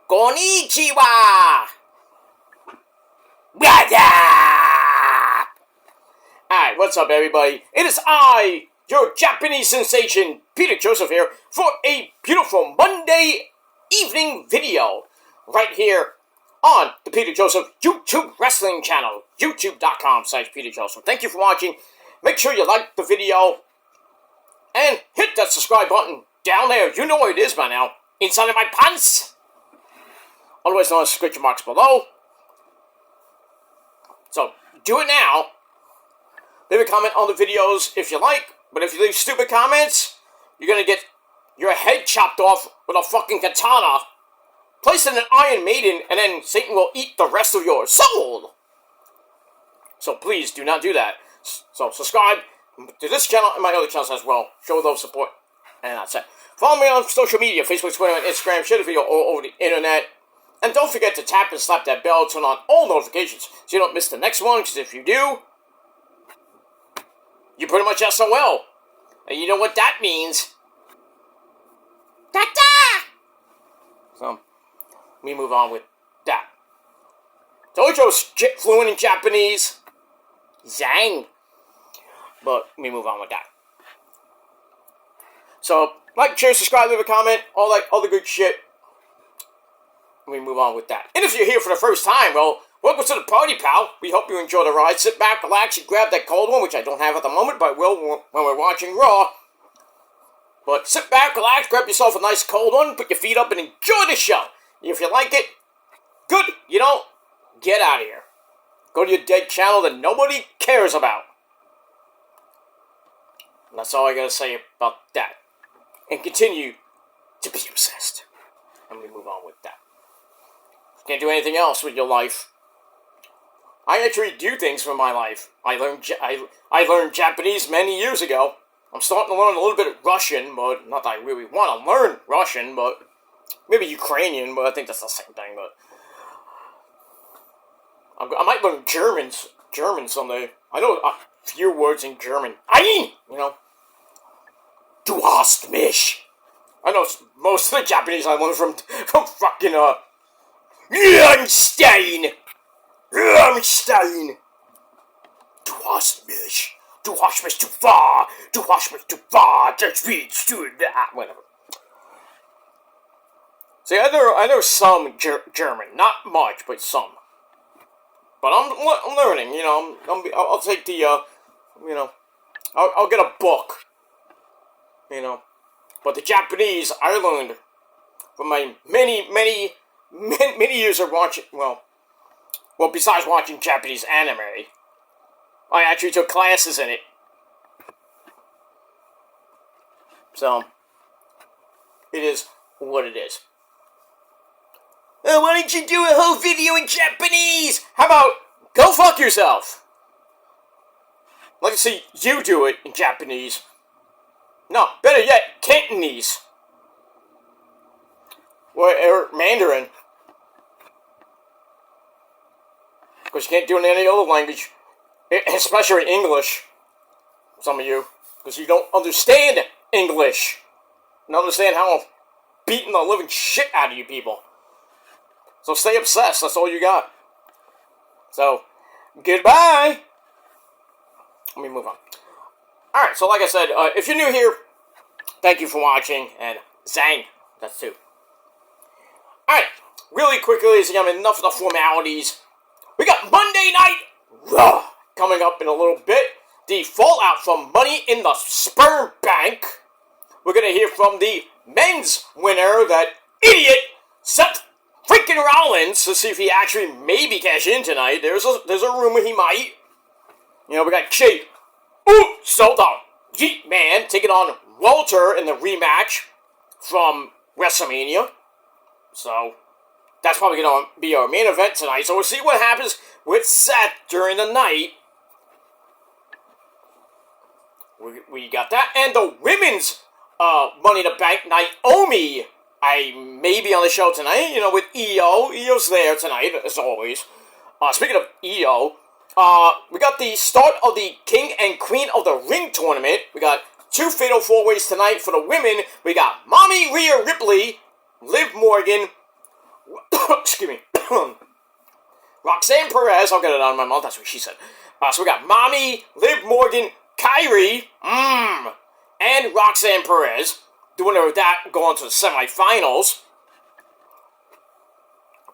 Konnichiwa! What up? Alright, what's up everybody? It is I, your Japanese sensation, Peter Joseph here, for a beautiful Monday evening video right here on the Peter Joseph YouTube Wrestling channel, youtube.com/Peter Joseph. Thank you for watching. Make sure you like the video and hit that subscribe button down there. You know what it is by now. Inside of my pants. Otherwise known as scripture marks below. So, do it now. Leave a comment on the videos if you like. But if you leave stupid comments, you're gonna get your head chopped off with a fucking katana, placed in an Iron Maiden, and then Satan will eat the rest of your soul. So please do not do that. So subscribe to this channel and my other channels as well. Show those support. And that's it. Follow me on social media, Facebook, Twitter, and Instagram. Share the video all over the internet. And don't forget to tap and slap that bell, turn on all notifications so you don't miss the next one, because if you do, you're pretty much SOL. And you know what that means. Ta-ta! So, we move on with that. Dojo's fluent in Japanese. Zang. But we move on with that. So, like, share, subscribe, leave a comment, all that other good shit. We move on with that. And if you're here for the first time, well, welcome to the party, pal. We hope you enjoy the ride. Sit back, relax, and grab that cold one, which I don't have at the moment, but I will when we're watching Raw. But sit back, relax, grab yourself a nice cold one, put your feet up, and enjoy the show. If you like it, good. You don't, get out of here. Go to your dead channel that nobody cares about. And that's all I gotta say about that. And continue to be obsessed. And we move on with that. Can't do anything else with your life. I actually do things for my life. I learned Japanese many years ago. I'm starting to learn a little bit of Russian, but not that I really want to learn Russian, but maybe Ukrainian, but I think that's the same thing. But I might learn German someday. I know a few words in German. Ein, you know. Du hast mich. I know most of the Japanese I learned from fucking Rammstein. Du hast mich. Du hast mich zu far. Du hast mich zu far. Das reads to that. Whatever. See, I know some German, not much, but some. But I'm learning. You know, I'll take the you know, I'll get a book. You know, but the Japanese I learned from my many years of watching. Well, besides watching Japanese anime, I actually took classes in it. So, it is what it is. Why don't you do a whole video in Japanese? How about, go fuck yourself? I'd like to see you do it in Japanese. No, better yet, Cantonese. Or Mandarin. Because you can't do it in any other language. Especially English. Some of you. Because you don't understand English. You don't understand how I'm beating the living shit out of you people. So stay obsessed. That's all you got. So, goodbye. Let me move on. Alright, so like I said, if you're new here, thank you for watching. And zang. That's two. Alright, really quickly, ladies and gentlemen, enough of the formalities. We got Monday Night Raw coming up in a little bit. The fallout from Money in the Sperm Bank. We're going to hear from the men's winner, that idiot Seth freaking Rollins, to see if he actually maybe cash in tonight. There's a rumor he might. You know, we got Jay Uso, Yeet Man, taking on Walter in the rematch from WrestleMania. So, that's probably going to be our main event tonight. So we'll see what happens with Seth during the night. We got that. And the women's Money in the Bank, Naomi, I may be on the show tonight, you know, with Io. Io's there tonight, as always. Speaking of Io, we got the start of the King and Queen of the Ring tournament. We got 2 Fatal 4-Ways tonight for the women. We got Mommy Rhea Ripley, Liv Morgan, excuse me, Roxanne Perez, I'll get it out of my mouth, that's what she said. So we got Mommy, Liv Morgan, Kyrie, and Roxanne Perez. The winner of that going to the semifinals.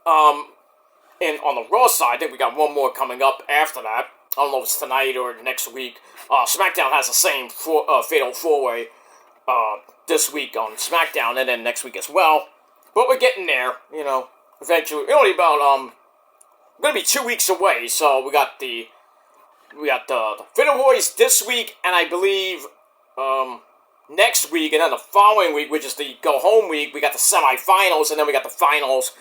And on the Raw side, I think we got one more coming up after that. I don't know if it's tonight or next week. SmackDown has the same Fatal 4-Way this week on SmackDown, and then next week as well. But we're getting there, eventually. We're only about, going to be 2 weeks away, so we got the Fatal Boys this week, and I believe, next week, and then the following week, which is the go-home week, we got the semifinals, and then we got the finals,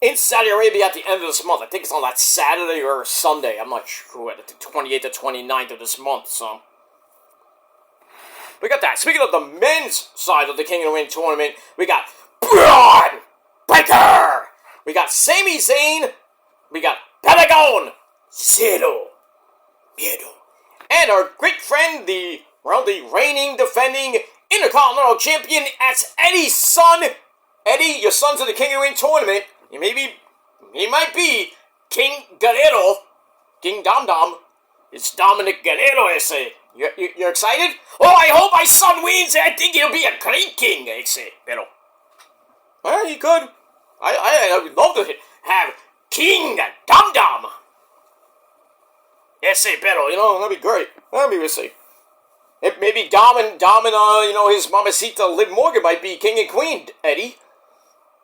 in Saudi Arabia at the end of this month. I think it's on that Saturday or Sunday. I'm not sure. The 28th or 29th of this month, so. We got that. Speaking of the men's side of the King of the Ring tournament, we got Braun Breaker. We got Sami Zayn. We got Pentagon Zero Miedo. And our great friend, the reigning, defending Intercontinental Champion, that's Eddie's son. Eddie, your son's in the King of the Ring tournament. He might be King Guerrero, King Dom Dom. It's Dominic Guerrero, I say. You're excited? Oh, I hope my son wins. I think he'll be a great king, I say. Pero, well, he could. I would love to have King Dom Dom. Yes, say, pero, that'd be great. We'll see. Maybe Dom and his mamacita Liv Morgan might be king and queen, Eddie.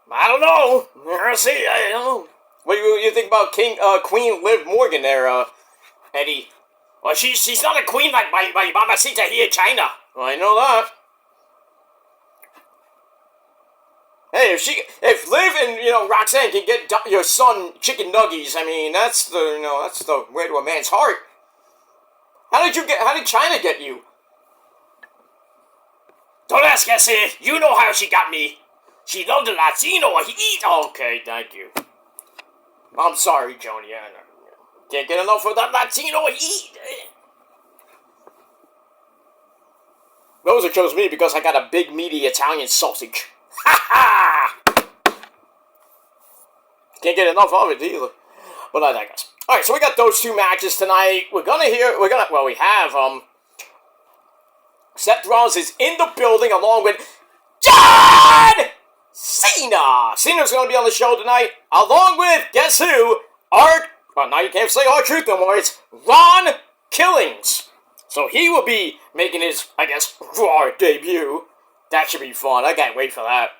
I don't know. We'll see. I don't know. What do you think about Queen Liv Morgan there, Eddie? Well, she's not a queen like my mamacita here in China. Well, I know that. Hey, if Liv and Roxanne can get your son chicken nuggies, I mean that's the way to a man's heart. How did China get you? Don't ask, Essie. You know how she got me. She loved the Latino heat. Okay, thank you. I'm sorry, Joni. I can't get enough of that Latino heat. Rosa chose me because I got a big, meaty Italian sausage. Ha ha! Can't get enough of it either. But I digress. Alright, so we got those two matches tonight. We have, Seth Rollins is in the building along with John Cena. Cena's going to be on the show tonight, along with, guess who? Now you can't say R-Truth no more. It's Ron Killings. So he will be making his, I guess, Raw debut. That should be fun. I can't wait for that.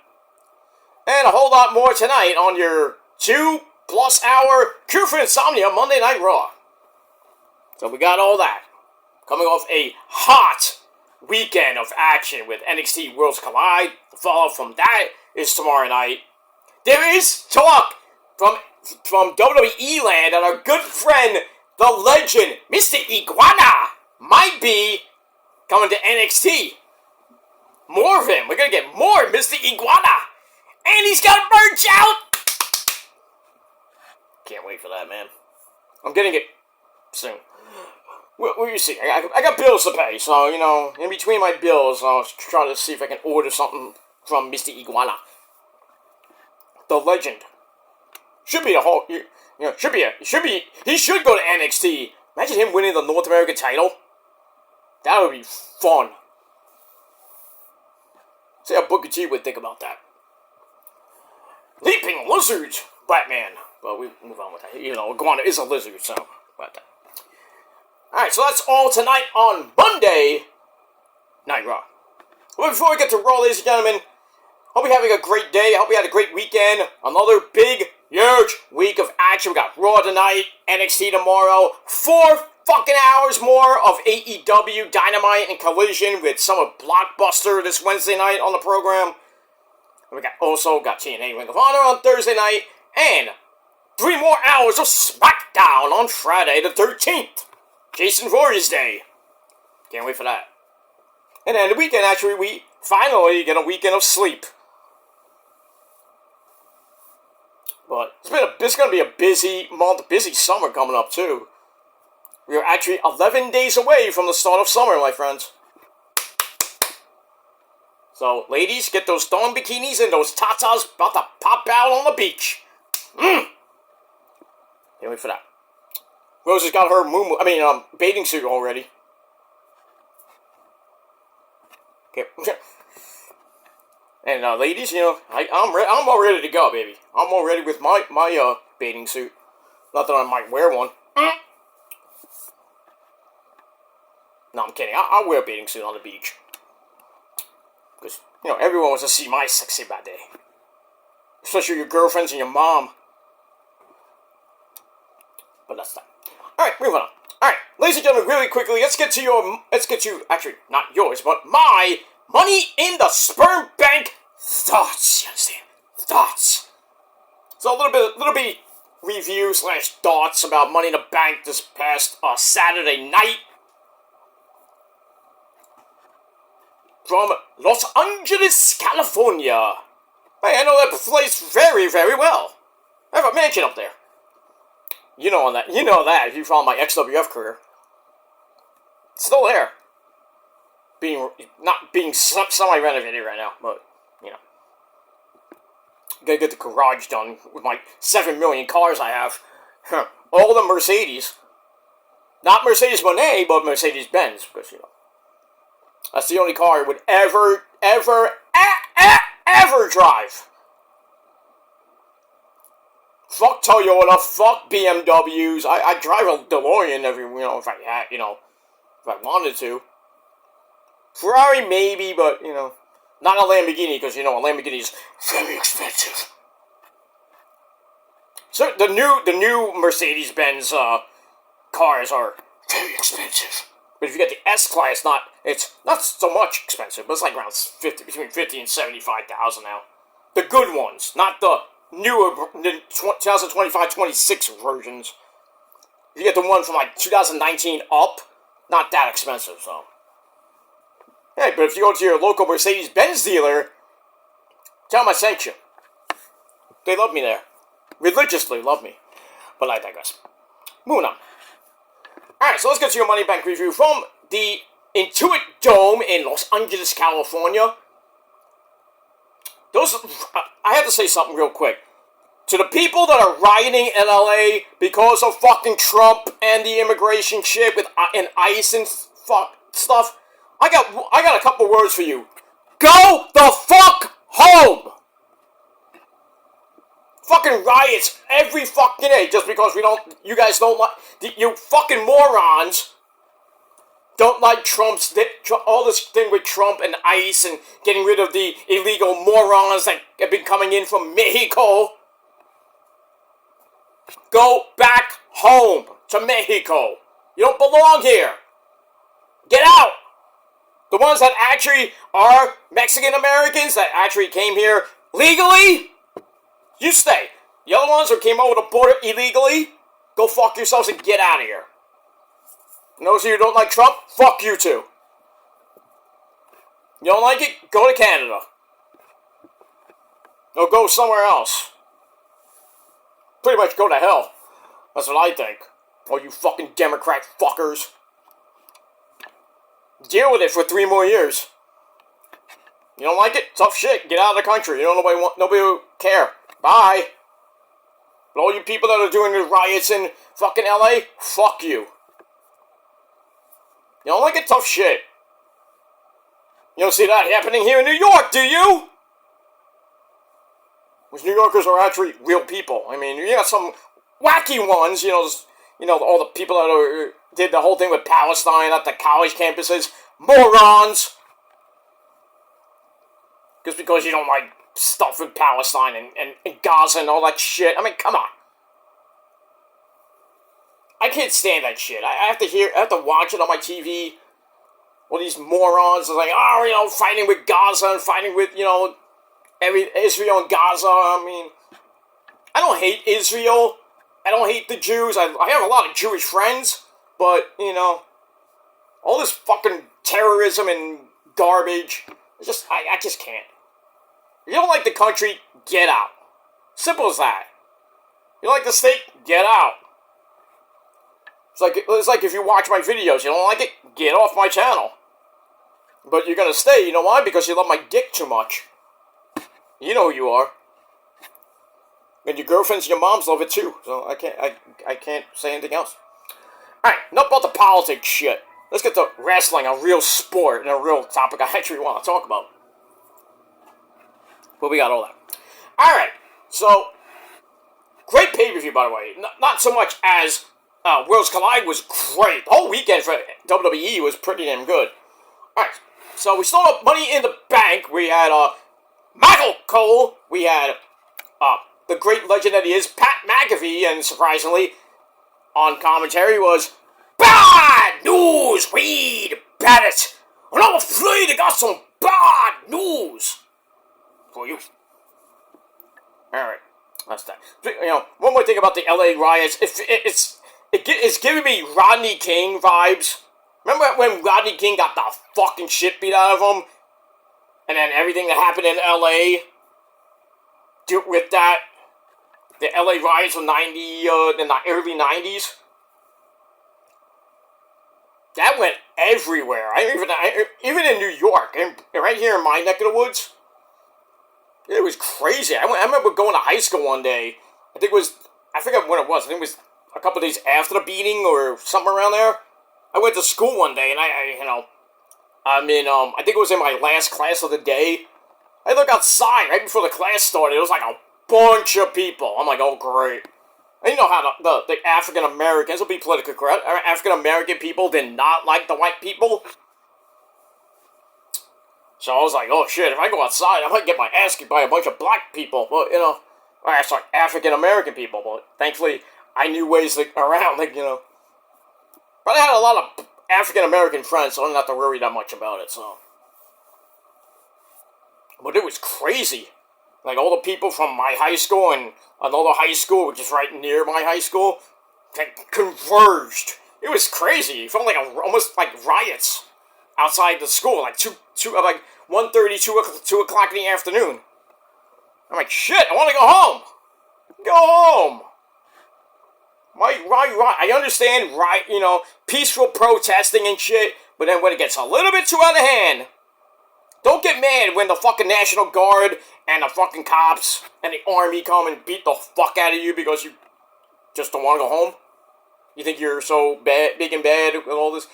And a whole lot more tonight on your 2+ hour Cure for Insomnia Monday Night Raw. So we got all that. Coming off a hot weekend of action with NXT Worlds Collide. The follow-up from that is tomorrow night. There is talk from WWE land that our good friend, the legend, Mr. Iguana, might be coming to NXT. More of him. We're going to get more Mr. Iguana. And he's got merch out. Can't wait for that, man. I'm getting it soon. What you see? I got bills to pay, so, in between my bills, I'll try to see if I can order something from Mr. Iguana. The legend. Should be he should go to NXT. Imagine him winning the North American title. That would be fun. See how Booker T would think about that. Leaping lizards, Batman. But we move on with that. Iguana is a lizard, so about that. Alright, so that's all tonight on Monday Night Raw. Well, before we get to Raw, ladies and gentlemen, hope you're having a great day. I hope you had a great weekend. Another big, huge week of action. We got Raw tonight, NXT tomorrow, 4 fucking hours more of AEW, Dynamite, and Collision with some of Blockbuster this Wednesday night on the program. We also got TNA Ring of Honor on Thursday night, and 3 more hours of SmackDown on Friday the 13th. Jason Voorhees Day. Can't wait for that. And then the weekend, actually, we finally get a weekend of sleep. But it's going to be a busy month, busy summer coming up, too. We are actually 11 days away from the start of summer, my friends. So, ladies, get those thong bikinis and those tatas about to pop out on the beach. Can't wait for that. Rose has got her bathing suit already. Okay. And ladies, I'm all ready to go, baby. I'm all ready with my bathing suit. Not that I might wear one. No, I'm kidding. I'll wear a bathing suit on the beach. Because, everyone wants to see my sexy body. Especially your girlfriends and your mom. But that's that. Alright, moving on. Alright, ladies and gentlemen, really quickly, let's get to, actually, not yours, but my Money in the Sperm Bank thoughts. You understand? Thoughts. So a little bit review / thoughts about Money in the Bank this past Saturday night. From Los Angeles, California. Hey, I know that place very, very well. I have a mansion up there. You know that if you follow my XWF career. It's still there. Not being semi-renovated right now, but, Gotta get the garage done with my 7 million cars I have. All the Mercedes. Not Mercedes-Monet, but Mercedes-Benz, because, that's the only car I would ever drive. Fuck Toyota, fuck BMWs. I drive a DeLorean if I had, if I wanted to. Ferrari maybe, but, not a Lamborghini, because, a Lamborghini is very expensive. So, the new Mercedes-Benz, cars are very expensive. But if you get the S-Class, it's not so much expensive, but it's like around between $50,000 and $75,000 now. The good ones, not the newer 2025-26 versions. If you get the one from 2019 up, not that expensive, so. Hey, but if you go to your local Mercedes-Benz dealer, tell them I sent you. They love me there. Religiously love me. But I digress. Moving on. Alright, so let's get to your Money Bank review from the Intuit Dome in Los Angeles, California. I have to say something real quick. To the people that are rioting in LA because of fucking Trump and the immigration shit and ICE and stuff, I got a couple words for you. Go the fuck home! Fucking riots every fucking day just because you guys don't like, you fucking morons don't like all this thing with Trump and ICE and getting rid of the illegal morons that have been coming in from Mexico. Go back home to Mexico. You don't belong here. Get out. The ones that actually are Mexican Americans that actually came here legally, you stay. The other ones who came over the border illegally, go fuck yourselves and get out of here. And those of you who don't like Trump, fuck you too. You don't like it? Go to Canada. Or go somewhere else. Pretty much go to hell. That's what I think. All you fucking Democrat fuckers. Deal with it for 3 more years. You don't like it? Tough shit. Get out of the country. Nobody will care. Bye. But all you people that are doing the riots in fucking LA, fuck you. You don't like it? Tough shit. You don't see that happening here in New York, do you? Which New Yorkers are actually real people. I mean, you got some wacky ones, all the people that did the whole thing with Palestine at the college campuses. Morons! Just because you don't like stuff in Palestine and Gaza and all that shit. I mean, come on. I can't stand that shit. I have to watch it on my TV. All these morons are like, fighting with Gaza and fighting with, Israel and Gaza. I mean, I don't hate Israel. I don't hate the Jews. I have a lot of Jewish friends. But, all this fucking terrorism and garbage, I just can't. If you don't like the country, get out. Simple as that. You like the state, get out. It's like if you watch my videos, you don't like it, get off my channel. But you're gonna stay. You know why? Because you love my dick too much. You know who you are. And your girlfriends and your moms love it too. So I can't say anything else. Alright, enough about the politics shit. Let's get to wrestling, a real sport, and a real topic I actually want to talk about. But we got all that. Alright, so, great pay-per-view, by the way. Not so much as Worlds Collide was great. The whole weekend for WWE was pretty damn good. Alright, so we start up Money in the Bank. We had Michael Cole. We had the great legend that he is, Pat McAfee. And surprisingly, on commentary was, bad news, Reed Barrett. And I'm afraid I got some bad news for you. Alright, that's that. You know, one more thing about the LA riots. It's giving me Rodney King vibes. Remember when Rodney King got the fucking shit beat out of him? And then everything that happened in LA with that? The LA riots in the early 90s? That went everywhere. Even in New York, and right here in my neck of the woods, it was crazy. I remember going to high school one day. I forget when it was. I think it was a couple days after the beating or something around there. I went to school one day, and I think it was in my last class of the day. I look outside right before the class started. It was like a bunch of people. I'm like, oh great. And you know how the African Americans, will be politically correct, African American people did not like the white people. So I was like, oh shit, if I go outside, I might get my ass kicked by a bunch of black people. But, sorry, African American people. But thankfully, I knew ways around, But I had a lot of African American friends, so I didn't have to worry that much about it, so. But it was crazy. Like, all the people from my high school and another high school, which is right near my high school, converged. It was crazy. It felt like almost like riots outside the school, like 1:30, 2 o'clock in the afternoon. I'm like, shit, I want to go home. Go home. I understand, peaceful protesting and shit, but then when it gets a little bit too out of hand, don't get mad when the fucking National Guard and the fucking cops and the army come and beat the fuck out of you because you just don't want to go home. You think you're so big and bad with all this?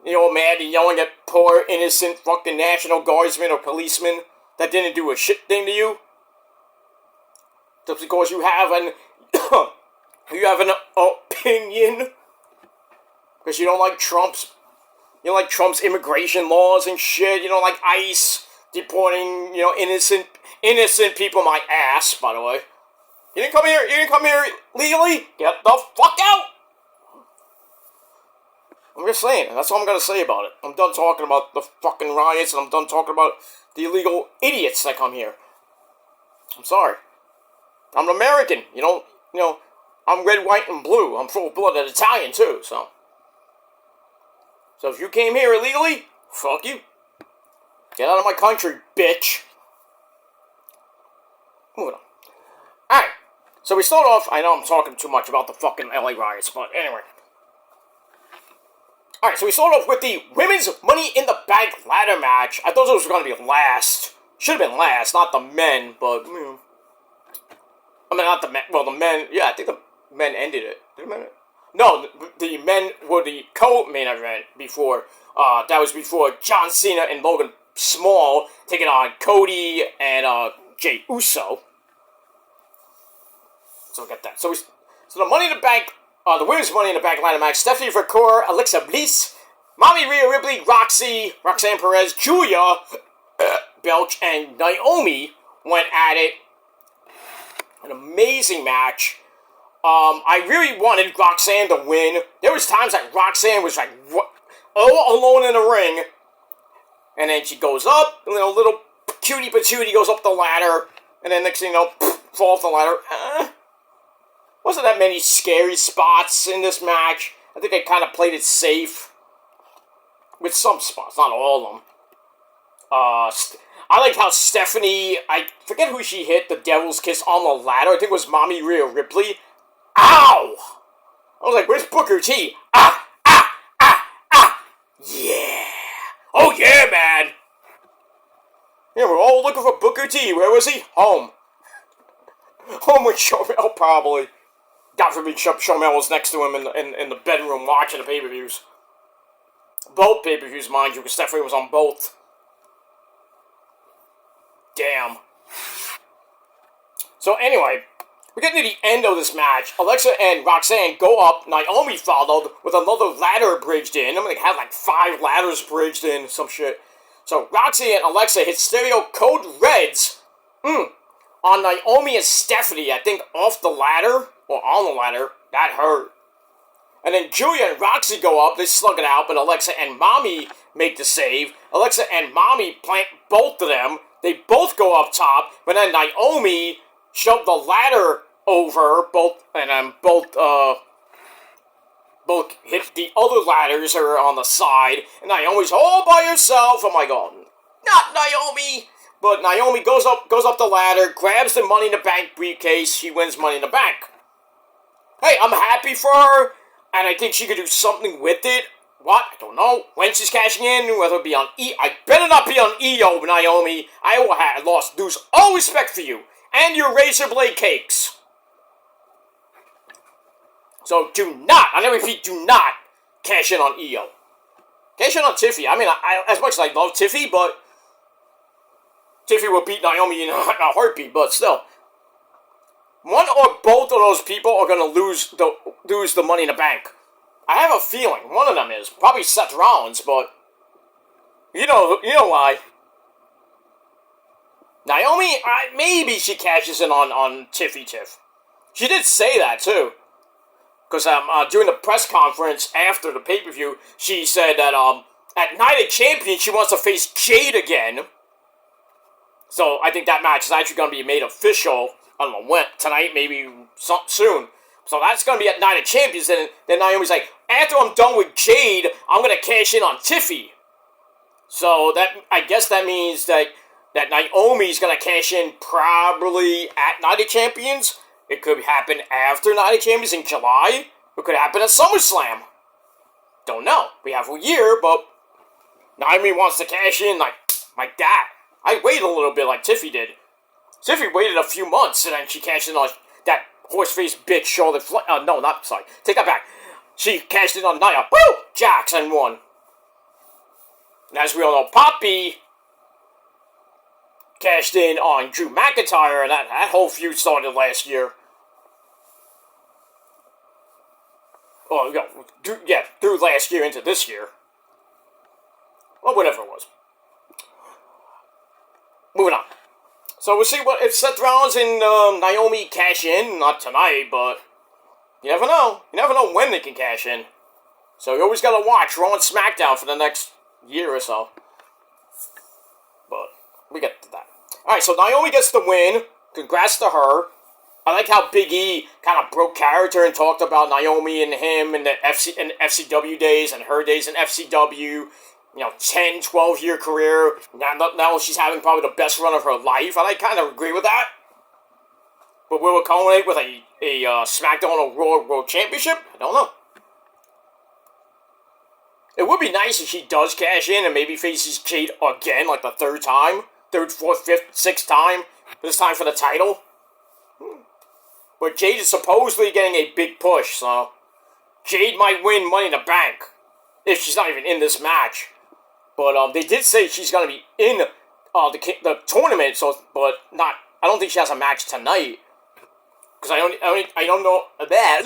Mad and yelling at poor, innocent fucking National Guardsmen or policemen that didn't do a shit thing to you? Just because you have an opinion? Because you don't like Trump's immigration laws and shit. You don't like ICE deporting, innocent people. My ass, by the way. You didn't come here legally? Get the fuck out! I'm just saying, that's all I'm gonna say about it. I'm done talking about the fucking riots, and I'm done talking about the illegal idiots that come here. I'm sorry. I'm an American, I'm red, white, and blue. I'm full-blooded Italian, too, so. So if you came here illegally, fuck you. Get out of my country, bitch. Moving on. Alright, so we start off, I know I'm talking too much about the fucking LA riots, but anyway. Alright, so we start off with the Women's Money in the Bank ladder match. I thought this was going to be last. Should have been last, not the men, but, not the men, well, the men, yeah, I think the men ended it. Did the men? No, the men were the co-main event before, that was before John Cena and Logan Small taking on Cody and, Jey Uso. So we got that. So the Money in the Bank, the Women's Money in the Bank ladder match, Stephanie Vercour, Alexa Bliss, Mommy Rhea Ripley, Roxy, Roxanne Perez, Julia Belch, and Naomi went at it. An amazing match. I really wanted Roxanne to win. There was times that Roxanne was all alone in the ring, and then she goes up, little cutie patootie goes up the ladder, and then next thing you know, fall off the ladder. Wasn't that many scary spots in this match. I think they kind of played it safe. With some spots, not all of them. I liked how Stephanie, I forget who she hit, the Devil's Kiss on the ladder. I think it was Mommy Rhea Ripley. Ow! I was like, where's Booker T? Yeah, we're all looking for Booker T. Where was he? Home. Home with Shomel, probably. God forbid Shomel was next to him in the bedroom watching the pay-per-views. Both pay-per-views, mind you, because Stephanie was on both. Damn. So anyway, we're getting to the end of this match. Alexa and Roxanne go up. Naomi followed with another ladder bridged in. I'm going to have like 5 ladders bridged in, some shit. So Roxy and Alexa hit stereo code reds on Naomi and Stephanie, I think off the ladder, or on the ladder. That hurt. And then Julia and Roxy go up, they slug it out, but Alexa and Mommy make the save. Alexa and Mommy plant both of them. They both go up top, but then Naomi shoved the ladder over, both hit the other ladders that are on the side, and Naomi's all by herself. Oh my god. Not Naomi! But Naomi goes up the ladder, grabs the Money in the Bank briefcase, she wins Money in the Bank. Hey, I'm happy for her, and I think she could do something with it. What? I don't know. When she's cashing in, whether it be on I better not be on EO, Naomi. I will have lose all respect for you, and your razor blade cakes. So do not, I repeat, do not cash in on EO. Cash in on Tiffy. I mean, I as much as I love Tiffy, but Tiffy will beat Naomi in a heartbeat, but still. One or both of those people are going to lose the Money in the Bank. I have a feeling one of them is. Probably Seth Rollins, but you know why. Naomi, maybe she cashes in on Tiffy Tiff. She did say that, too. Because during the press conference after the pay-per-view, she said that at Night of Champions, she wants to face Jade again. So I think that match is actually going to be made official. I don't know when. Tonight, maybe soon. So that's going to be at Night of Champions. And then Naomi's like, after I'm done with Jade, I'm going to cash in on Tiffy. So I guess that means that Naomi's going to cash in probably at Night of Champions. It could happen after Night of Champions in July. It could happen at SummerSlam. Don't know. We have a year, but Naomi wants to cash in like that. I waited a little bit like Tiffy did. Tiffy waited a few months, and then she cashed in on that horse-faced bitch Charlotte Flair. Take that back. She cashed in on Nia. Woo! Jax and won. And as we all know, Poppy cashed in on Drew McIntyre, and that whole feud started last year. Well, through last year into this year. Well, whatever it was. Moving on. So we'll see if Seth Rollins and Naomi cash in. Not tonight, but you never know. You never know when they can cash in. So you always gotta watch Raw and SmackDown for the next year or so. But we get to that. Alright, so Naomi gets the win. Congrats to her. I like how Big E kind of broke character and talked about Naomi and him and the FCW days and her days in FCW. 10, 12-year career. Now she's having probably the best run of her life. And I kind of agree with that. But will it culminate with a SmackDown or Raw World Championship? I don't know. It would be nice if she does cash in and maybe faces Jade again, like the third, fourth, fifth, sixth time. This time for the title. But Jade is supposedly getting a big push, so Jade might win Money in the Bank if she's not even in this match. But they did say she's gonna be in the tournament, but not. I don't think she has a match tonight because I don't know that.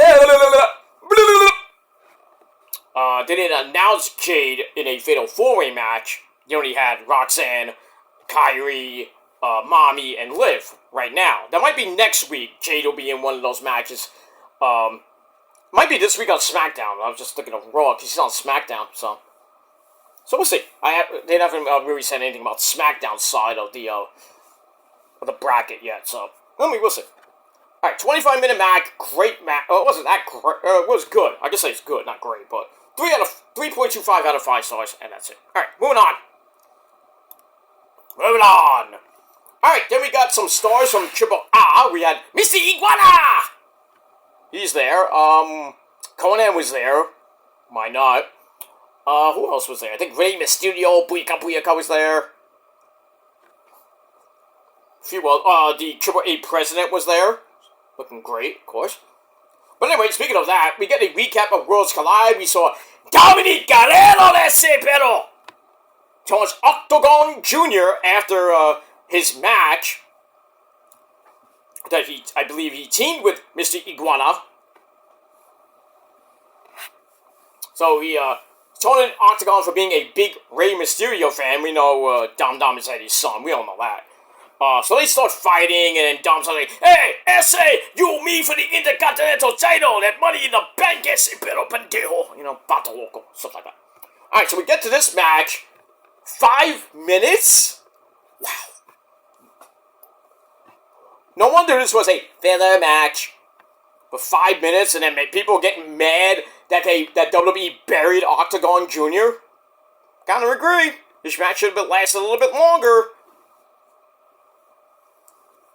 They didn't announce Jade in a Fatal 4-Way match. You only had Roxanne, Kyrie, Mommy, and Liv right now. That might be next week. Jade will be in one of those matches. Might be this week on SmackDown. I was just thinking of Raw because she's on SmackDown. So we'll see. They haven't really said anything about SmackDown side of the bracket yet. So we'll see. All right, 25-minute match. Great match. It wasn't that great. It was good. I guess it's good, not great, but 3.25 out of 5 stars, and that's it. All right, moving on. Alright, then we got some stars from Triple A. We had Mr. Iguana! He's there. Conan was there. Why not? Who else was there? I think Rey Mysterio, Booyaka was there. The Triple A president was there. Looking great, of course. But anyway, speaking of that, we get a recap of Worlds Collide. We saw Dominic Guerrero challenge Octagon Jr. after his match that I believe he teamed with Mr. Iguana. So he told Octagon for being a big Rey Mysterio fan. We know Dom Dom is Eddie's son. We all know that. So they start fighting, and then Dom's like, "Hey, S.A., you me for the Intercontinental title, that money in the bank, ese pero pendejo." You know, bato loco, stuff like that. Alright, so we get to this match. 5 minutes? Wow. No wonder this was a filler match. For 5 minutes, and then people getting mad that WWE buried Octagon Jr. Kinda agree. This match should have lasted a little bit longer.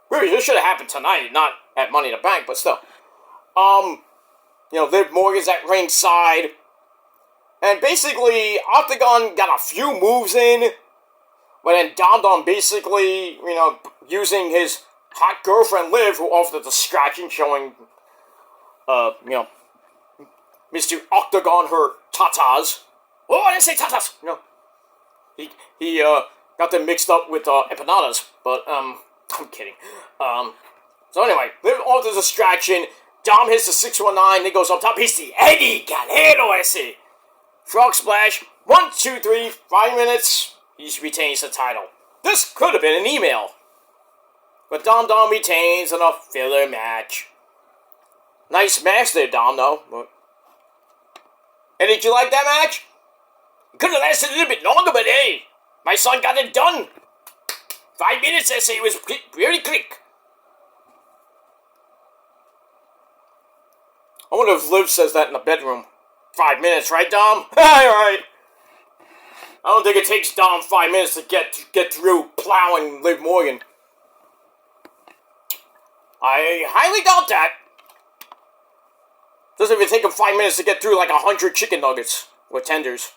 Really, this should have happened tonight, not at Money in the Bank, but still. Liv Morgan's at ringside. And basically, Octagon got a few moves in. But then Dom basically, using his hot girlfriend Liv, who offered a distraction showing, Mr. Octagon her tatas. Oh, I didn't say tatas! He got them mixed up with empanadas, but, I'm kidding. So anyway, Liv off the distraction. Dom hits the 619, then goes up top. Hits the Eddie Guerrero ese. Frog splash. 1, 2, 3, 5 minutes. He retains the title. This could have been an email. But Dom retains in a filler match. Nice match there, Dom, though. And did you like that match? It could have lasted a little bit longer, but hey, my son got it done. 5 minutes, I say, it was very quick. I wonder if Liv says that in the bedroom. 5 minutes, right, Dom? Alright. I don't think it takes Dom 5 minutes to get through plowing Liv Morgan. I highly doubt that. Doesn't even take him 5 minutes to get through like 100 chicken nuggets or tenders.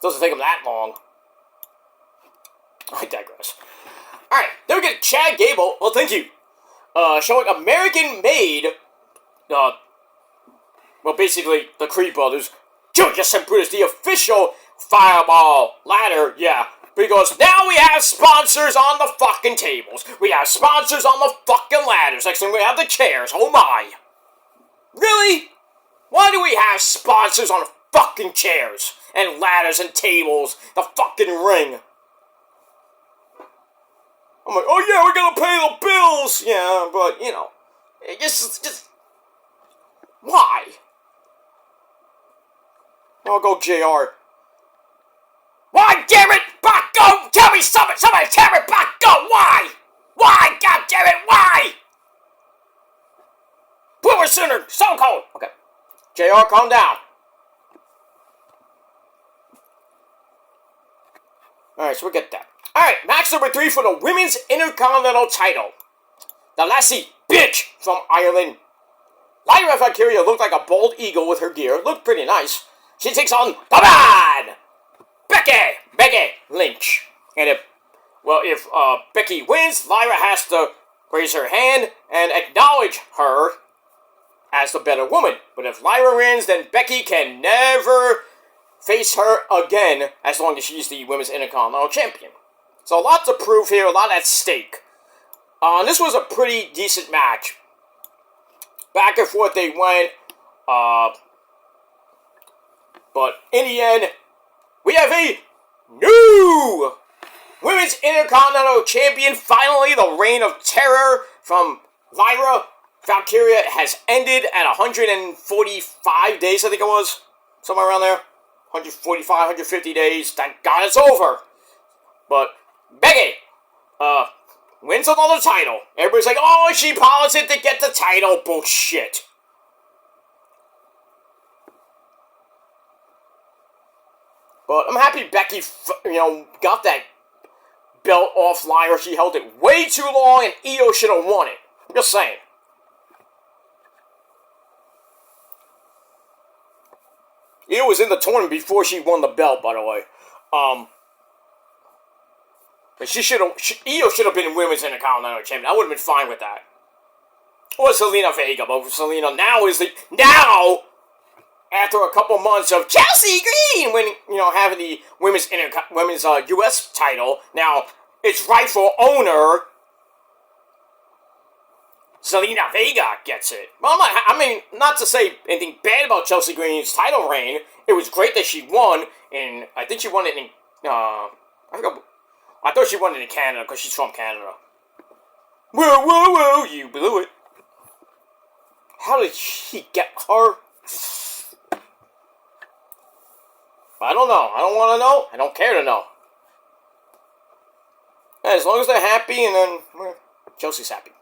Doesn't take him that long. I digress. Alright, then we get Chad Gable. Well, thank you. Showing American-made, basically, the Creed brothers. Julius and Brutus, the official Fireball ladder, yeah. Because now we have sponsors on the fucking tables. We have sponsors on the fucking ladders. Next thing we have the chairs. Oh my. Really? Why do we have sponsors on fucking chairs and ladders and tables? The fucking ring. I'm like, oh yeah, we're gonna pay the bills. Yeah, but, just why? I'll go JR. Why, damn it, Baco? Tell me something. Somebody tell me, Baco. Why? Why, God damn it, why? Boomer Sooner, Stone Cold. Okay. JR, calm down. Alright, so we get that. Alright, match number 3 for the Women's Intercontinental title. The lassie bitch from Ireland. Lyra Valkyria looked like a bald eagle with her gear. Looked pretty nice. She takes on the man, Becky Lynch. And if Becky wins, Lyra has to raise her hand and acknowledge her as the better woman. But if Lyra wins, then Becky can never face her again as long as she's the Women's Intercontinental Champion. So a lot to prove here, a lot at stake. This was a pretty decent match. Back and forth they went. But in the end, we have a new Women's Intercontinental Champion. Finally, the reign of terror from Lyra Valkyria has ended at 145 days, I think it was. Somewhere around there. 145, 150 days. Thank God it's over. But Becky wins another title. Everybody's like, oh, she politicking to get the title. Bullshit. But I'm happy Becky, got that belt off Lyra. She held it way too long, and Io should have won it. I'm just saying. Io was in the tournament before she won the belt, by the way. But Io should have been Women's Intercontinental Champion. I would have been fine with that. Or Zelina Vega, but Zelina now, after a couple months of Chelsea Green winning, having the women's U.S. title, now its rightful owner, Zelina Vega, gets it. Well, not to say anything bad about Chelsea Green's title reign. It was great that she won, and I think she won it in, I thought she won it in Canada, because she's from Canada. Whoa, you blew it. How did she get her? I don't know. I don't want to know. I don't care to know. As long as they're happy, and then Chelsea's happy.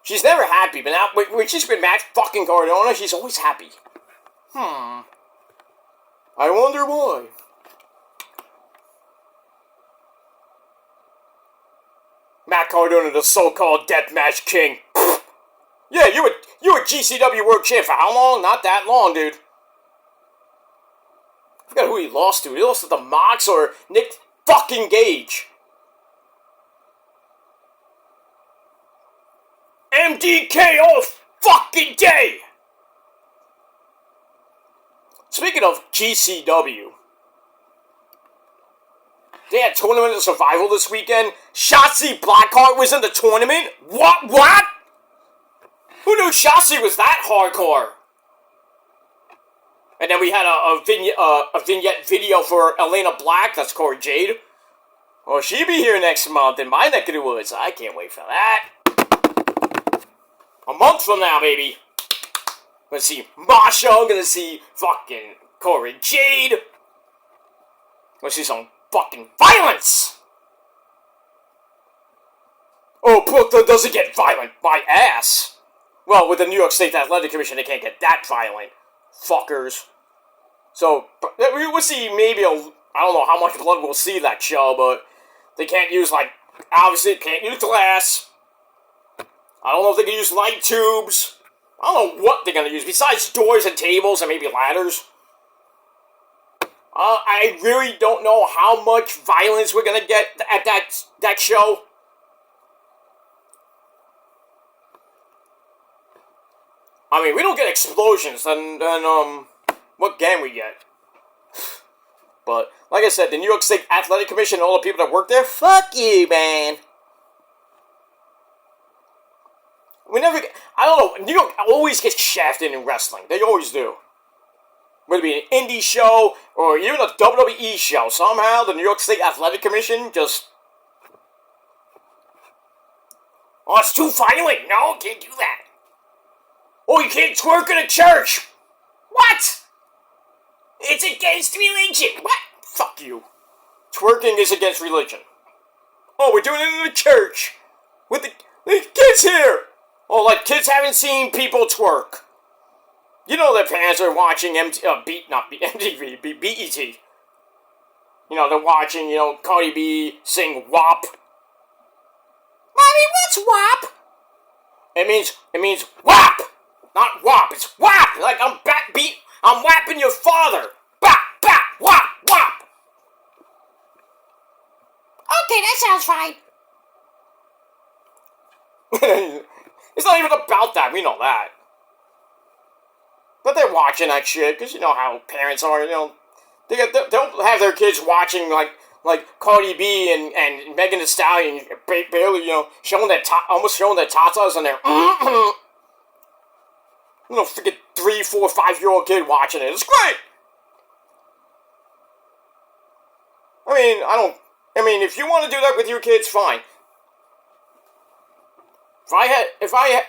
She's never happy, but now when she's been Matt fucking Cardona, she's always happy. I wonder why. Matt Cardona, the so-called Deathmatch King. Yeah, you were GCW World Champ for how long? Not that long, dude. I forgot who he lost to. He lost to the Mox or Nick fucking Gage. MDK all fucking day! Speaking of GCW, they had Tournament of Survival this weekend. Shotzi Blackheart was in the tournament? What? Who knew Shotzi was that hardcore? And then we had a vignette video for Elena Black, that's Corey Jade. Oh, she'll be here next month in my neck of the woods. I can't wait for that. A month from now, baby. I'm gonna see Masha, I'm gonna see fucking Corey Jade. I'm gonna see some fucking violence. Oh, Brooklyn doesn't get violent. My ass. Well, with the New York State Athletic Commission, they can't get that violent. Fuckers. So, we'll see maybe I don't know how much blood we'll see that show, but they can't use, obviously, can't use glass. I don't know if they can use light tubes. I don't know what they're gonna use, besides doors and tables and maybe ladders. I really don't know how much violence we're gonna get at that show. I mean, we don't get explosions, then what can we get? But, like I said, the New York State Athletic Commission and all the people that work there, fuck you, man. I don't know, New York always gets shafted in wrestling. They always do. Whether it be an indie show, or even a WWE show, somehow the New York State Athletic Commission just... Oh, it's too violent. No, can't do that. Oh, you can't twerk in a church. What? It's against religion. What? Fuck you. Twerking is against religion. Oh, we're doing it in a church. With the kids here. Oh, like kids haven't seen people twerk. You know their parents are watching MTV, BET. You know, they're watching, Cardi B sing WAP. Mommy, what's WAP? It means WAP! Not WAP, it's WAP! Like I'm whapping your father! Bap, bap, WAP, WAP! Okay, that sounds fine. It's not even about that, we know that. But they're watching that shit, because you know how parents are, they'll have their kids watching, like Cardi B and Megan Thee Stallion, barely, almost showing their tatas and their, freaking 3, 4, 5-year-old kid watching it. It's great! I mean, if you want to do that with your kids, fine. If I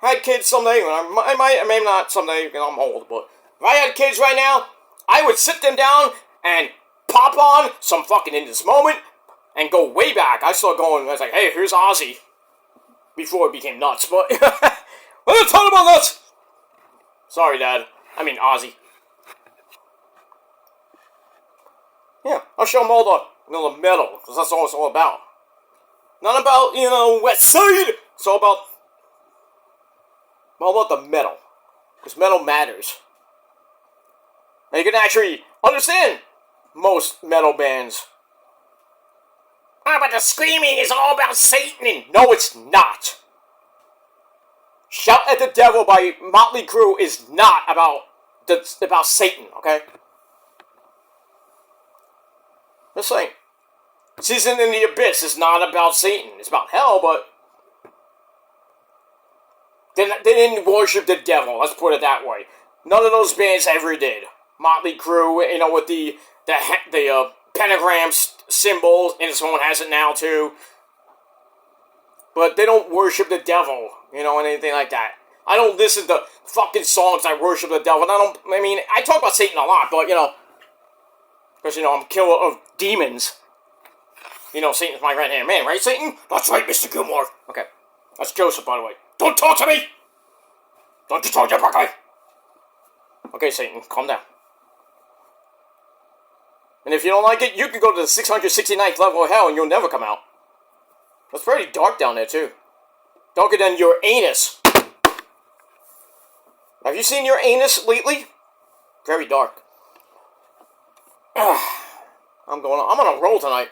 had kids someday, I may not someday, because I'm old, but if I had kids right now, I would sit them down and pop on some fucking In This Moment and go way back. I was like, hey, here's Ozzy. Before it became nuts, but let's talk about nuts! Sorry, Dad. I mean, Ozzy. Yeah, I'll show them all the metal, because that's all it's all about. Not about, West Side! It's all about the metal. Because metal matters. And you can actually understand most metal bands. Ah, but the screaming is all about Satan. No, it's not. Shout at the Devil by Motley Crue is not about Satan, okay? Just saying. Season in the Abyss is not about Satan. It's about hell, but they didn't worship the devil. Let's put it that way. None of those bands ever did. Motley Crue, with the pentagram symbol, and someone has it now too. But they don't worship the devil, and anything like that. I don't listen to fucking songs that worship the devil. I talk about Satan a lot, but, because, I'm a killer of demons. Satan's my right-hand man, right, Satan? That's right, Mr. Gilmore. Okay. That's Joseph, by the way. Don't talk to me! Don't you talk to me! Okay, Satan, calm down. And if you don't like it, you can go to the 669th level of hell and you'll never come out. It's pretty dark down there, too. Darker than your anus. Have you seen your anus lately? Very dark. I'm on a roll tonight.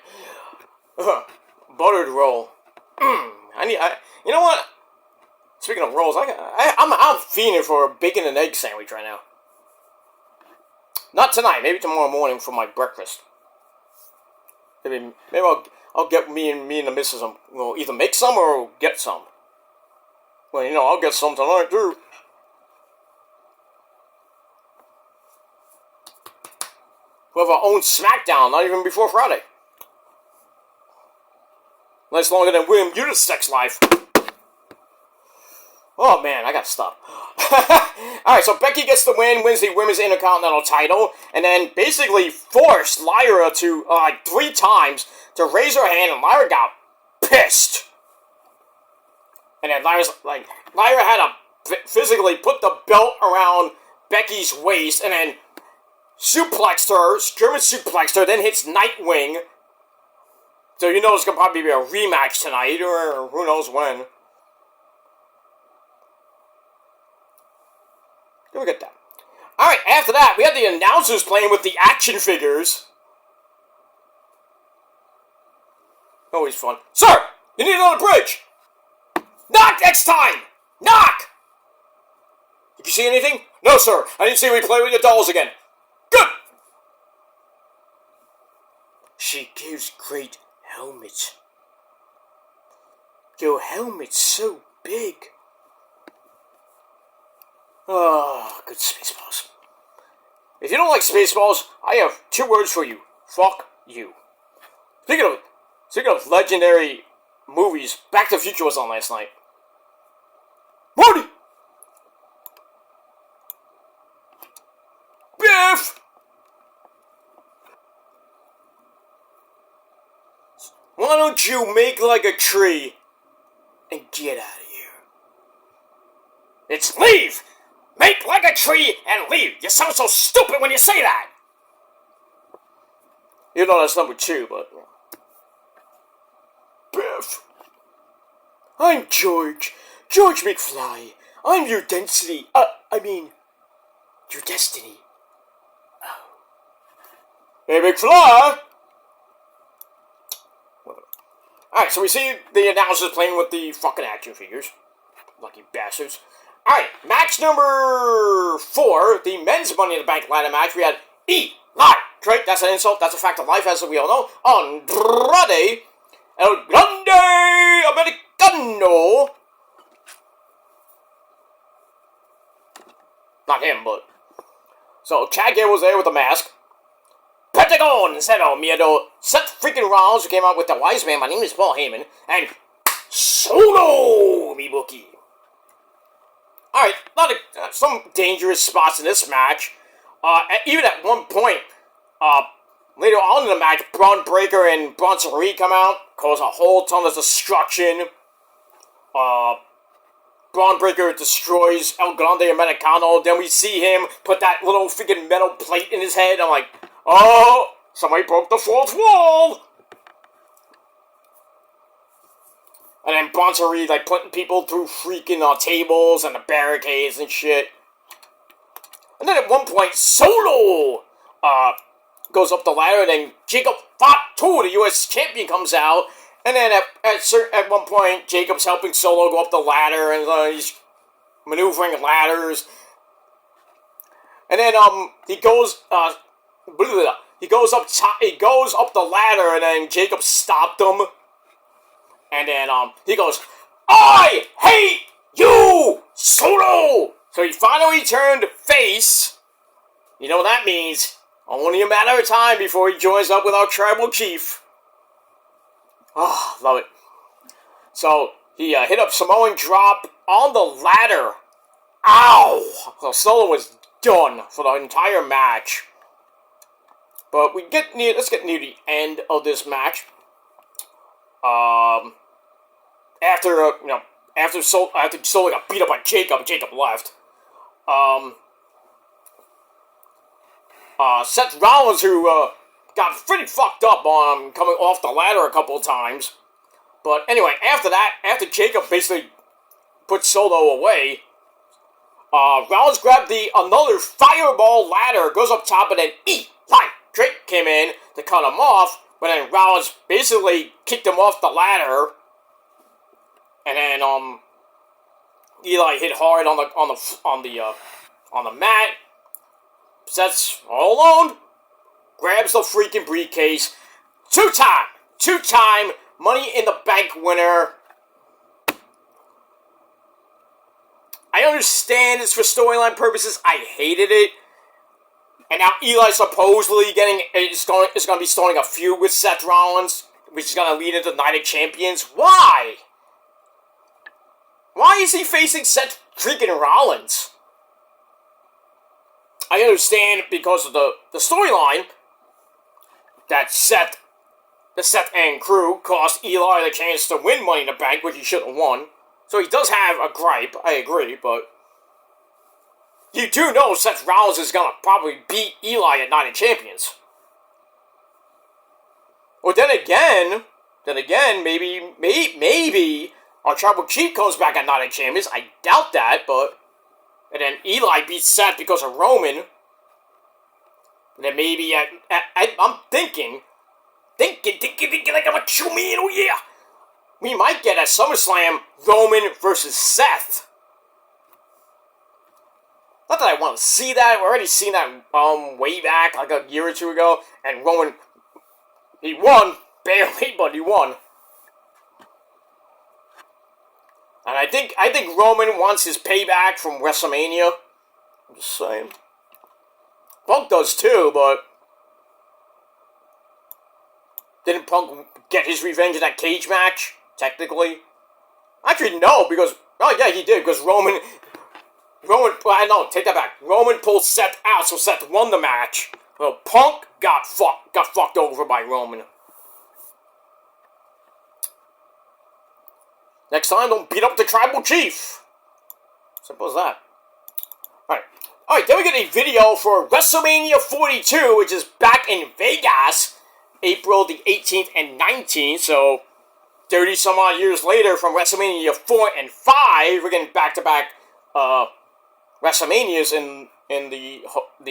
Buttered roll. You know what? Speaking of rolls, I'm fiending for a bacon and egg sandwich right now. Not tonight. Maybe tomorrow morning for my breakfast. Maybe I'll get me and the missus. We'll either make some or get some. Well, I'll get some tonight too. We have our own SmackDown, not even before Friday. That's longer than William Unisex life. Oh man, I gotta stop. Alright, so Becky gets the win, wins the Women's Intercontinental title, and then basically forced Lyra to, 3 times to raise her hand, and Lyra got pissed. And then Lyra had to physically put the belt around Becky's waist, and then suplexed her, German suplexed her, then hits Nightwing. So it's gonna probably be a rematch tonight, or who knows when. Then we get that. Alright, after that, we had the announcers playing with the action figures. Always fun. Sir! You need another bridge! Knock next time! Knock! Did you see anything? No, sir. I didn't see you play with your dolls again. Good! She gives great helmets. Your helmet's so big. Oh, good Spaceballs. If you don't like Spaceballs, I have 2 words for you. Fuck you. Speaking of legendary movies, Back to the Future was on last night. Marty! Biff! Why don't you make like a tree and get out of here? It's leave! Make like a tree and leave! You sound so stupid when you say that! That's number 2, but... Biff. I'm George McFly. I'm your density. Your destiny. Oh. Hey, McFly! Alright, so we see the announcers playing with the fucking action figures. Lucky bastards. Alright, match number 4, the men's Money in the Bank ladder match. We had Eli Drake, that's an insult, that's a fact of life, as we all know. Andrade El Grande Americano. Not him, but... So, Chad Gable was there with a mask. Pentagon, Zero Miedo, Seth freaking Rollins, who came out with the Wise Man, my name is Paul Heyman, and Solo Mibuki. Alright, some dangerous spots in this match. Even at one point, later on in the match, Braun Breaker and Bronson Reed come out, cause a whole ton of destruction. Braun Breaker destroys El Grande Americano, then we see him put that little freaking metal plate in his head. I'm like, oh, somebody broke the 4th wall! And then Bronson Reed, putting people through freaking tables and the barricades and shit. And then at one point, Solo goes up the ladder, and then Jacob Fatu, the U.S. champion, comes out. And then at one point, Jacob's helping Solo go up the ladder, and he's maneuvering ladders. And then he goes up the ladder, and then Jacob stopped him. And then he goes, "I hate you, Solo!" So he finally turned face. You know what that means? Only a matter of time before he joins up with our tribal chief. Oh, love it. So he hit up Samoan drop on the ladder. Ow! So Solo was done for the entire match. But let's get near the end of this match. After Solo got beat up by Jacob left. Seth Rollins, who got pretty fucked up on coming off the ladder a couple of times. But anyway, after Jacob basically put Solo away, Rollins grabbed another fireball ladder, goes up top, and then Eli Drake came in to cut him off. But then Rollins basically kicked him off the ladder, and then Eli hit hard on the mat. Seth's all alone, grabs the freaking briefcase. Two-time Money in the Bank winner. I understand it's for storyline purposes. I hated it. And now Eli supposedly is going to be starting a feud with Seth Rollins, which is going to lead into Night of Champions. Why? Why is he facing Seth freaking Rollins? I understand because of the storyline that the Seth and crew cost Eli the chance to win Money in the Bank, which he should have won. So he does have a gripe, I agree, but you do know Seth Rollins is going to probably beat Eli at Night of Champions. Or then again, maybe our Tribal Chief comes back at Night of Champions. I doubt that, but and then Eli beats Seth because of Roman. And then maybe I'm thinking like I'm a chew man, oh yeah. We might get at SummerSlam Roman versus Seth. Not that I want to see that. We've already seen that way back, like a year or two ago. And Roman, he won barely, but he won. And I think Roman wants his payback from WrestleMania. I'm just saying. Punk does too, but didn't Punk get his revenge in that cage match? Technically, actually no, because he did, because Roman. Take that back. Roman pulled Seth out, so Seth won the match. Well, Punk got fucked over by Roman. Next time, don't beat up the Tribal Chief. Simple as that. Alright, then we get a video for WrestleMania 42, which is back in Vegas, April the 18th and 19th, so 30 some odd years later from WrestleMania 4 and 5, we're getting back-to-back WrestleManias in the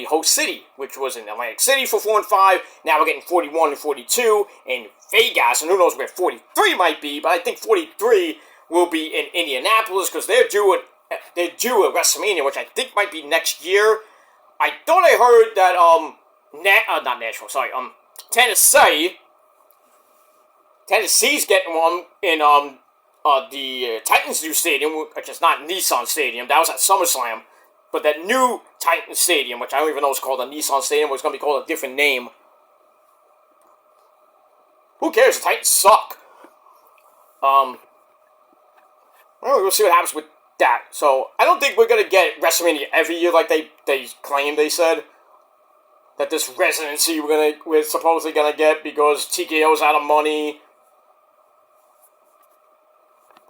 host city, which was in Atlantic City for 4 and 5. Now we're getting 41 and 42 in Vegas, and who knows where 43 might be, but I think 43 will be in Indianapolis, because they're due at WrestleMania, which I think might be next year. I thought I heard that, Tennessee's getting one in, the Titans' new stadium, which is not Nissan Stadium. That was at SummerSlam. But that new Titans Stadium, which I don't even know is called the Nissan Stadium, was going to be called a different name. Who cares? The Titans suck. We'll see what happens with that. So, I don't think we're going to get WrestleMania every year like they claimed they said. That this residency we're supposedly going to get because TKO's out of money.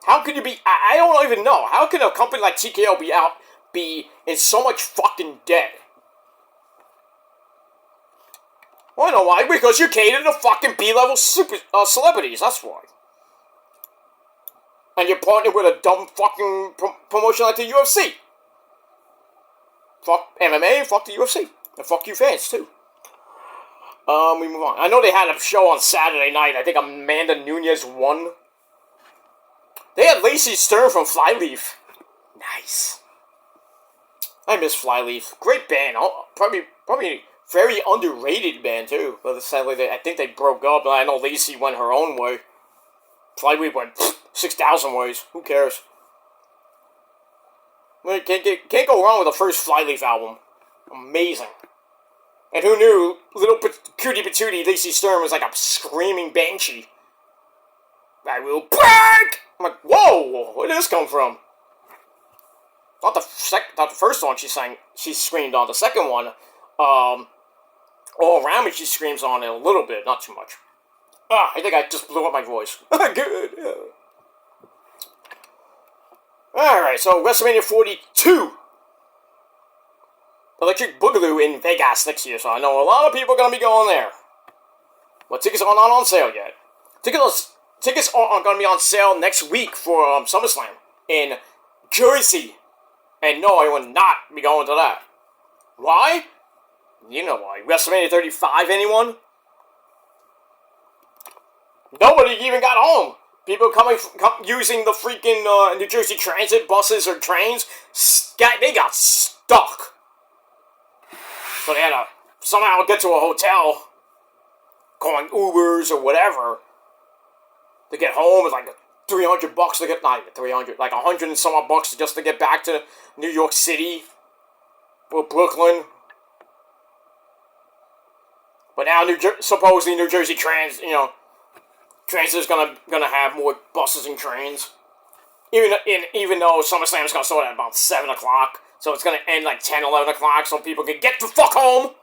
How could you be... I don't even know. How can a company like TKO be in so much fucking debt? Well, I know why. Because you cater to fucking B-level super celebrities. That's why. And you're partnered with a dumb fucking promotion like the UFC. Fuck MMA, fuck the UFC. And fuck you fans, too. We move on. I know they had a show on Saturday night. I think Amanda Nunes won. They had Lacey Stern from Flyleaf. Nice. I miss Flyleaf. Great band. Probably very underrated band too. But sadly, I think they broke up. I know Lacey went her own way. Flyleaf went 6,000 ways. Who cares? Can't go wrong with the first Flyleaf album. Amazing. And who knew little cutie patootie Lacey Stern was like a screaming banshee. I will break! I'm like, whoa, where did this come from? Not the first song she screamed on. The second one, All Around Me she screams on it a little bit, not too much. I think I just blew up my voice. Good. Yeah. Alright, so WrestleMania 42. Electric Boogaloo in Vegas next year, so I know a lot of people are going to be going there. But tickets are not on sale yet. Tickets are going to be on sale next week for SummerSlam in Jersey. And no, I will not be going to that. Why? You know why. WrestleMania 35, anyone? Nobody even got home. People using the freaking New Jersey Transit buses or trains, they got stuck. So they had to somehow get to a hotel, calling Ubers or whatever, to get home. It's like $300 to get, not even 300, like 100 and some odd bucks just to get back to New York City or Brooklyn. But now supposedly New Jersey Transit is gonna have more buses and trains. Even though SummerSlam is gonna start at about 7 o'clock. So it's going to end like 10, 11 o'clock so people can get the fuck home.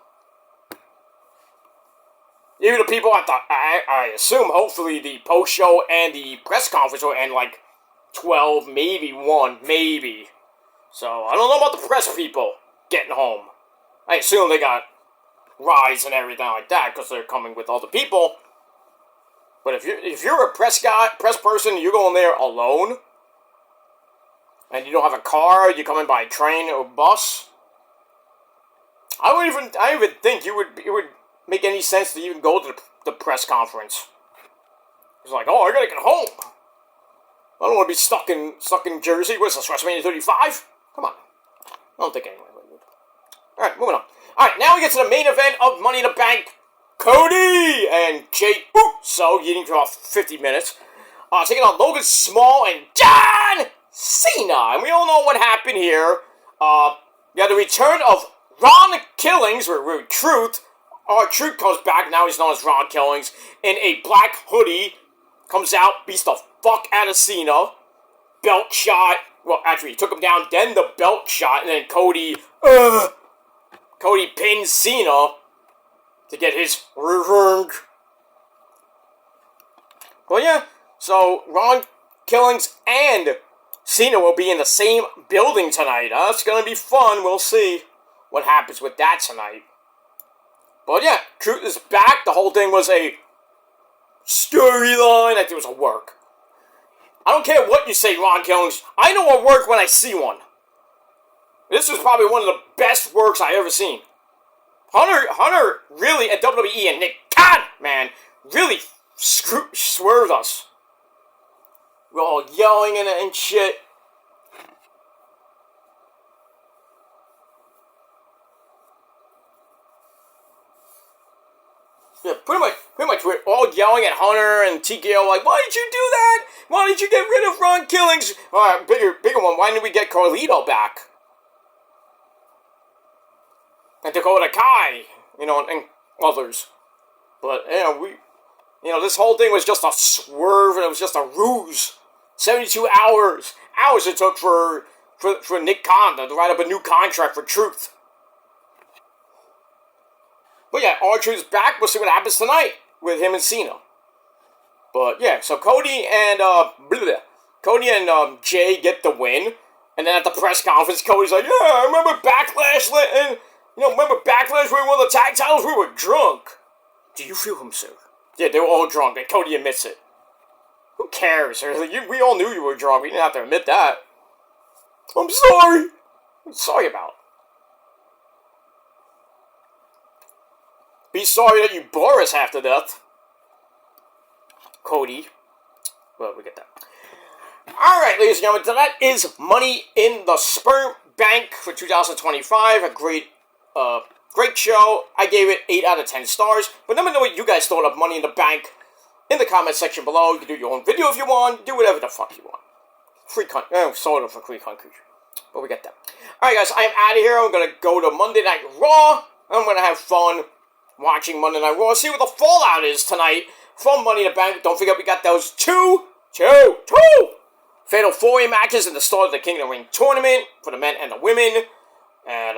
Even the people at I assume, hopefully, the post-show and the press conference will end like 12, maybe 1, maybe. So I don't know about the press people getting home. I assume they got rides and everything like that because they're coming with other people. But if you're a press person, you're going there alone, and you don't have a car, you're coming by train or bus, I don't even think it would make any sense to even go to the press conference. It's like, oh, I gotta get home. I don't want to be stuck in Jersey. What's this, WrestleMania 35? Come on. I don't think anyway. Alright, moving on. Alright, now we get to the main event of Money in the Bank. Cody and Jey Uso getting for about 50 minutes. Taking on Logan Small and John Cena. And we all know what happened here. You had the return of Ron Killings, or Truth. Truth comes back, now he's known as Ron Killings, in a black hoodie. Comes out, beats the fuck out of Cena. Belt shot. Well, actually, he took him down, then the belt shot, and then Cody pins Cena to get his revenge. Well, yeah, so Ron Killings and Cena will be in the same building tonight. It's gonna be fun. We'll see what happens with that tonight. But yeah, Truth is back. The whole thing was a storyline. I think it was a work. I don't care what you say, Ron Killings. I know a work when I see one. This is probably one of the best works I ever seen. Hunter really, at WWE and Nick Khan, man, really swerved us. We're all yelling and shit. Yeah, pretty much we're all yelling at Hunter and TKO like, why did you do that? Why did you get rid of Ron Killings? Alright, bigger one, why didn't we get Carlito back? And Dakota Kai, and others. But, this whole thing was just a swerve, and it was just a ruse. 72 hours it took for Nick Khan to write up a new contract for Truth. But yeah, R-Truth's back. We'll see what happens tonight with him and Cena. But yeah, so Cody and Jay get the win. And then at the press conference, Cody's like, yeah, remember Backlash? And remember Backlash when we won the tag titles? We were drunk. Do you feel him, sir? Yeah, they were all drunk, and Cody admits it. Who cares? We all knew you were drunk. We didn't have to admit that. I'm sorry. What are you sorry about? Be sorry that you bore us half to death. Cody. Well, we get that. Alright, ladies and gentlemen, so that is Money in the Sperm Bank for 2025. A great show. I gave it 8 out of 10 stars. But let me know what you guys thought of Money in the Bank in the comment section below. You can do your own video if you want. Do whatever the fuck you want. Free country. Sort of a free country. But we get that. Alright, guys, I am out of here. I'm going to go to Monday Night Raw. I'm going to have fun watching Monday Night Raw. See what the fallout is tonight from Money in the Bank. Don't forget, we got those two Fatal 4-Way matches in the start of the King of the Ring tournament for the men and the women. And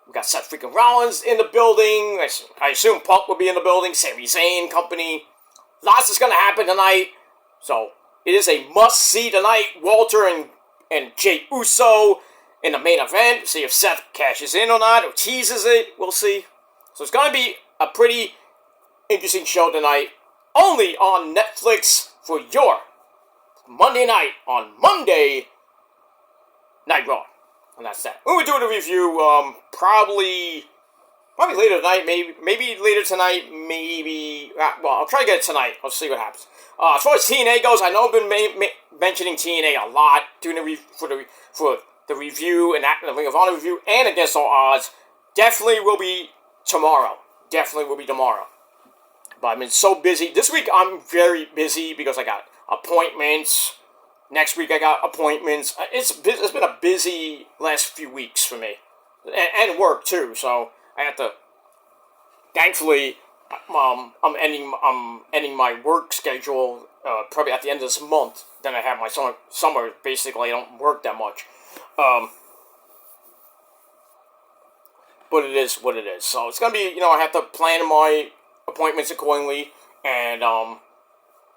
we got Seth freaking Rollins in the building. I assume Punk will be in the building. Sami Zayn company. Lots is going to happen tonight. So it is a must-see tonight. Walter and Jey Uso in the main event. See if Seth cashes in or not, or teases it. We'll see. So it's going to be a pretty interesting show tonight. Only on Netflix for your Monday night on Monday Night Raw. And that's that. We'll do the review probably later tonight. Maybe later tonight. Maybe. Well, I'll try to get it tonight. I'll see what happens. As far as TNA goes, I know I've been mentioning TNA a lot doing for the review and the Ring of Honor review and Against All Odds. Definitely will be tomorrow. But I've been so busy. This week I'm very busy because I got appointments. Next week I got appointments. It's been a busy last few weeks for me. And work too, so I have to. Thankfully, I'm ending my work schedule probably at the end of this month. Then I have my summer. Basically, I don't work that much. But it is what it is. So it's gonna be, I have to plan my appointments accordingly, and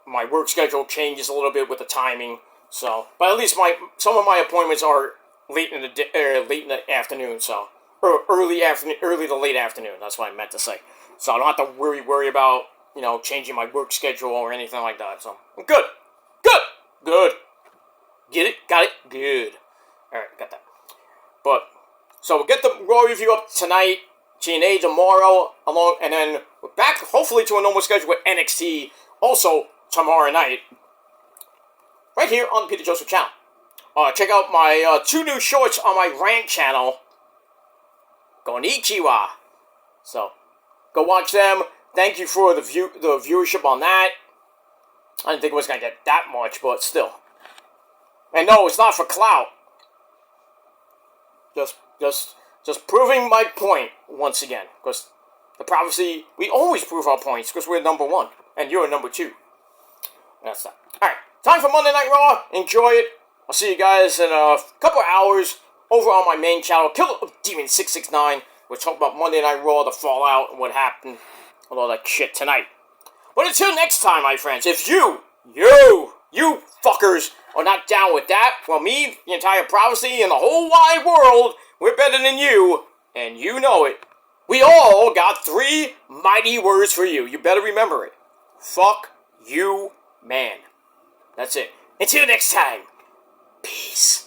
my work schedule changes a little bit with the timing. So, but at least some of my appointments are late in the afternoon. So, or early to late afternoon. That's what I meant to say. So I don't have to worry about changing my work schedule or anything like that. So good. Get it? Got it? Good. All right, got that. But so we'll get the Raw review up tonight. TNA tomorrow, and then we're back hopefully to a normal schedule with NXT also tomorrow night, right here on the Peter Joseph channel. Check out my 2 new shorts on my rant channel. Konnichiwa. So go watch them. Thank you for the viewership on that. I didn't think it was gonna get that much, but still. And no, it's not for clout. Just proving my point once again. Because the prophecy, we always prove our points because we're number 1. And you're number 2. That's that. Alright, time for Monday Night Raw. Enjoy it. I'll see you guys in a couple hours over on my main channel, Killer of Demon 669. We'll talk about Monday Night Raw, the fallout, and what happened, and all that shit tonight. But until next time, my friends, if you fuckers are not down with that, well, me, the entire prophecy, and the whole wide world, we're better than you, and you know it. We all got 3 mighty words for you. You better remember it. Fuck you, man. That's it. Until next time, peace.